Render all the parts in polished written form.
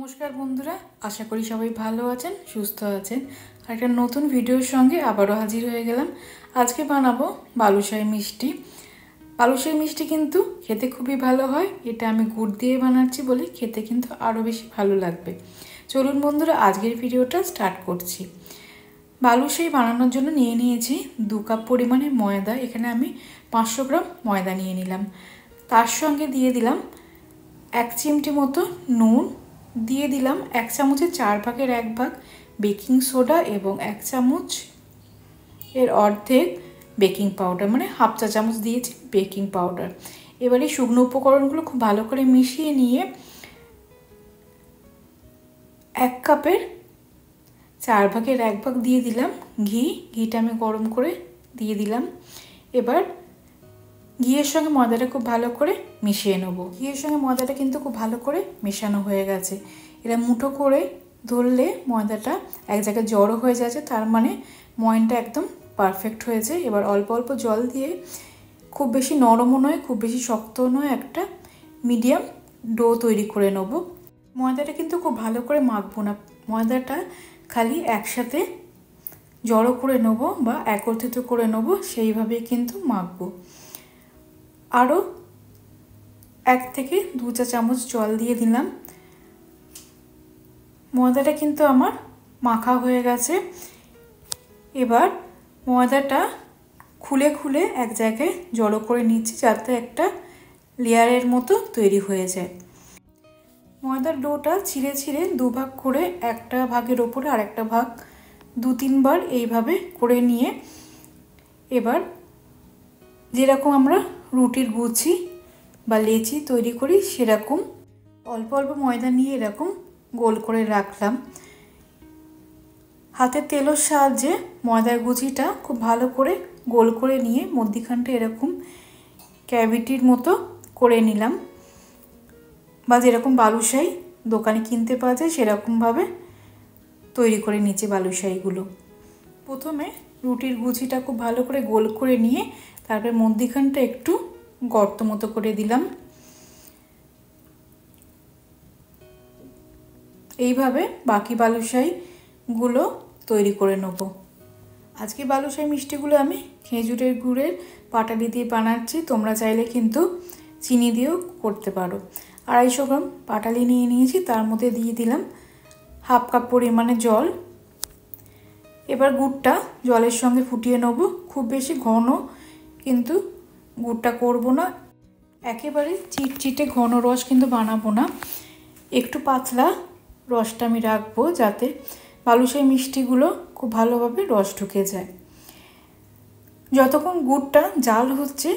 নমস্কার বন্ধুরা, আশা করি সবাই ভালো আছেন, সুস্থ আছেন। আর একটা নতুন ভিডিওর সঙ্গে আবারও হাজির হয়ে গেলাম। আজকে বানাবো বালুশাহী মিষ্টি। বালুশাহী মিষ্টি কিন্তু খেতে খুবই ভালো হয়। এটা আমি গুড় দিয়ে বানাচ্ছি বলে খেতে কিন্তু আরও বেশি ভালো লাগবে। চলুন বন্ধুরা, আজকের ভিডিওটা স্টার্ট করছি। বালুশাহী বানানোর জন্য নিয়ে নিয়েছি 2 কাপ পরিমাণে ময়দা। এখানে আমি 500 গ্রাম ময়দা নিয়ে নিলাম। তার সঙ্গে দিয়ে দিলাম 1 চিমটি মতো নুন, দিয়ে দিলাম 1 চামচের 4 ভাগের 1 ভাগ বেকিং সোডা এবং 1 চামচ এর অর্ধেক বেকিং পাউডার, মানে হাফ চা চামচ দিয়েছি বেকিং পাউডার। এবারে শুকনো উপকরণগুলো খুব ভালো করে মিশিয়ে নিয়ে 1 কাপের 4 ভাগের 1 ভাগ দিয়ে দিলাম ঘিটা আমি গরম করে দিয়ে দিলাম। এবার ঘিয়ের সঙ্গে ময়দাটা খুব ভালো করে মিশিয়ে নেব। ঘিয়ের সঙ্গে ময়দাটা কিন্তু খুব ভালো করে মেশানো হয়ে গেছে। এটা মুঠো করে ধরলে ময়দাটা এক জায়গায় জড়ো হয়ে যাচ্ছে, তার মানে ময়নটা একদম পারফেক্ট হয়েছে। এবার অল্প অল্প জল দিয়ে, খুব বেশি নরমও নয় খুব বেশি শক্তও নয়, একটা মিডিয়াম ডো তৈরি করে নেব। ময়দাটা কিন্তু খুব ভালো করে মাখবো না, ময়দাটা খালি একসাথে জড়ো করে নেব বা একত্রিত করে নেব, সেইভাবেই কিন্তু মাখবো। আরও 1 থেকে 2 চা চামচ জল দিয়ে দিলাম। ময়দাটা কিন্তু আমার মাখা হয়ে গেছে। এবার ময়দাটা খুলে খুলে এক জায়গায় জড়ো করে নিচ্ছি, যাতে একটা লেয়ারের মতো তৈরি হয়ে যায়। ময়দার ডোটা ছিঁড়ে ছিঁড়ে 2 ভাগ করে, একটা ভাগের ওপরে আর একটা ভাগ 2-3 বার এইভাবে করে নিয়ে, এবার যেরকম আমরা রুটির গুছি বা লেচি তৈরি করি সেরকম অল্প অল্প ময়দা নিয়ে এরকম গোল করে রাখলাম। হাতের তেলের সাহায্যে ময়দার গুছিটা খুব ভালো করে গোল করে নিয়ে মধ্যিখানটা এরকম ক্যাভিটির মতো করে নিলাম, বা যেরকম বালুশাহী দোকানে কিনতে পাওয়া যায় সেরকমভাবে তৈরি করে নিচ্ছি বালুশাহীগুলো। প্রথমে রুটির গুছিটা খুব ভালো করে গোল করে নিয়ে তারপরে মধ্যিখানটা একটু গর্ত মতো করে দিলাম। এইভাবে বাকি বালুশাহীগুলো তৈরি করে নেব। আজকে বালুশাহী মিষ্টিগুলো আমি খেজুরের গুড়ের পাটালি দিয়ে বানাচ্ছি, তোমরা চাইলে কিন্তু চিনি দিয়েও করতে পারো। 250 গ্রাম পাটালি নিয়ে নিয়েছি, তার মধ্যে দিয়ে দিলাম হাফ কাপ পরিমাণে জল। এবার গুড়টা জলের সঙ্গে ফুটিয়ে নেব। খুব বেশি ঘন কিন্তু গুড়টা করব না, একেবারে চিটচিটে ঘন রস কিন্তু বানাবো না, একটু পাতলা রসটা আমি রাখবো, যাতে বালুশাহী মিষ্টিগুলো খুব ভালোভাবে রস ঢুকে যায়। যতক্ষণ গুড়টা জাল হচ্ছে,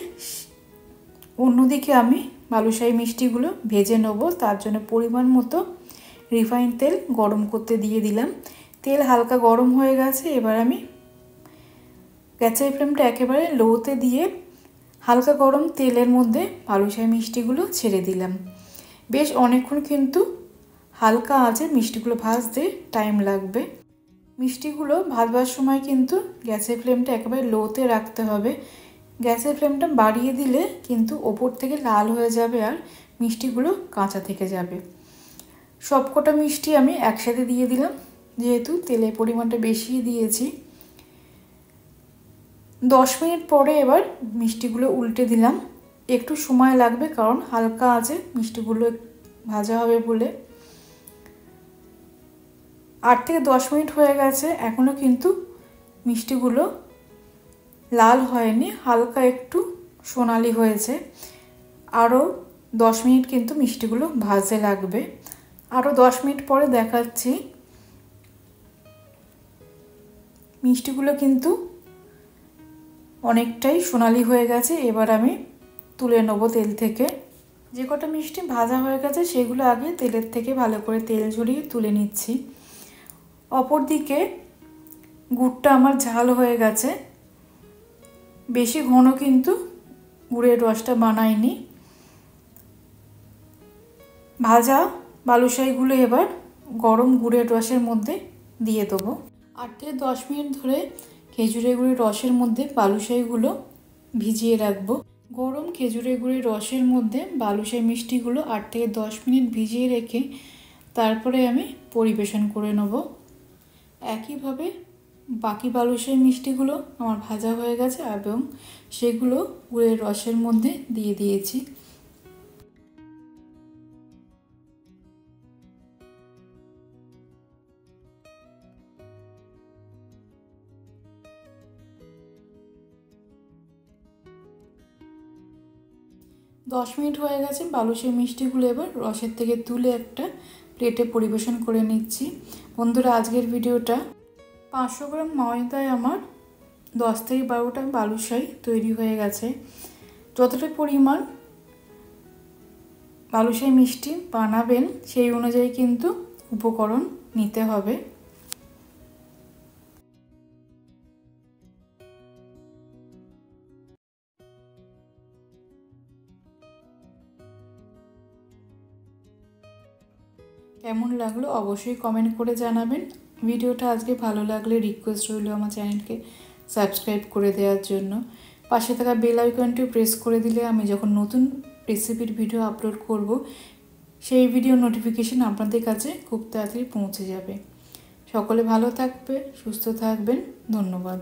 অন্যদিকে আমি বালুশাহী মিষ্টিগুলো ভেজে নেব। তার জন্য পরিমাণ মতো রিফাইন তেল গরম করতে দিয়ে দিলাম। তেল হালকা গরম হয়ে গেছে। এবার আমি গ্যাসের ফ্লেমটা একেবারে লোতে দিয়ে হালকা গরম তেলের মধ্যে বালুশাহী মিষ্টিগুলো ছেড়ে দিলাম। বেশ অনেকক্ষণ কিন্তু হালকা আঁচে মিষ্টিগুলো ভাজতে টাইম লাগবে। মিষ্টিগুলো ভাজবার সময় কিন্তু গ্যাসের ফ্লেমটা একেবারে লোতে রাখতে হবে। গ্যাসের ফ্লেমটা বাড়িয়ে দিলে কিন্তু ওপর থেকে লাল হয়ে যাবে আর মিষ্টিগুলো কাঁচা থেকে যাবে। সবকটা মিষ্টি আমি একসাথে দিয়ে দিলাম, যেহেতু তেলের পরিমাণটা বেশি দিয়েছি। 10 মিনিট পরে এবার মিষ্টিগুলো উল্টে দিলাম। একটু সময় লাগবে, কারণ হালকা আঁচে মিষ্টিগুলো ভাজা হবে বলে। 8 থেকে 10 মিনিট হয়ে গেছে, এখনও কিন্তু মিষ্টিগুলো লাল হয়নি, হালকা একটু সোনালি হয়েছে। আরও 10 মিনিট কিন্তু মিষ্টিগুলো ভাজতে লাগবে। আরও 10 মিনিট পরে দেখাচ্ছি, মিষ্টিগুলো কিন্তু অনেকটাই সোনালি হয়ে গেছে। এবার আমি তুলে নেব তেল থেকে। যে কটা মিষ্টি ভাজা হয়ে গেছে সেগুলো আগে তেলের থেকে ভালো করে তেল ঝরিয়ে তুলে নিচ্ছি। অপরদিকে গুড়টা আমার ঝাল হয়ে গেছে, বেশি ঘন কিন্তু গুড়ের রসটা বানাইনি। ভাজা বালুশাহীগুলো এবার গরম গুড়ের রসের মধ্যে দিয়ে দেবো। 8 থেকে 10 মিনিট ধরে খেজুরের গুড়ের রসের মধ্যে বালুশাহীগুলো ভিজিয়ে রাখবো। গরম খেজুরের গুড়ের রসের মধ্যে বালুশাহী মিষ্টিগুলো 8 থেকে 10 মিনিট ভিজিয়ে রেখে তারপরে আমি পরিবেশন করে নেব। একইভাবে বাকি বালুশাহী মিষ্টিগুলো আমার ভাজা হয়ে গেছে এবং সেগুলো গুড়ের রসের মধ্যে দিয়ে দিয়েছি। দশ মিনিট হয়ে গেছে। বালুশাহী মিষ্টিগুলো এবার রসের থেকে তুলে একটা প্লেটে পরিবেশন করে নিচ্ছি। বন্ধুরা, আজকের ভিডিওটা 500 গ্রাম ময়দায় আমার 10 থেকে 12টা বালুশাহী তৈরি হয়ে গেছে। যতটা পরিমাণ বালুশাহী মিষ্টি বানাবেন সেই অনুযায়ী কিন্তু উপকরণ নিতে হবে। কেমন লাগলো অবশ্যই কমেন্ট করে জানাবেন। ভিডিওটা আজকে ভালো লাগলে রিকোয়েস্ট রইল আমার চ্যানেলকে সাবস্ক্রাইব করে দেওয়ার জন্য। পাশে থাকা বেল আইকনটিও প্রেস করে দিলে আমি যখন নতুন রেসিপির ভিডিও আপলোড করব সেই ভিডিও নোটিফিকেশন আপনাদের কাছে খুব তাড়াতাড়ি পৌঁছে যাবে। সকলে ভালো থাকবে, সুস্থ থাকবেন। ধন্যবাদ।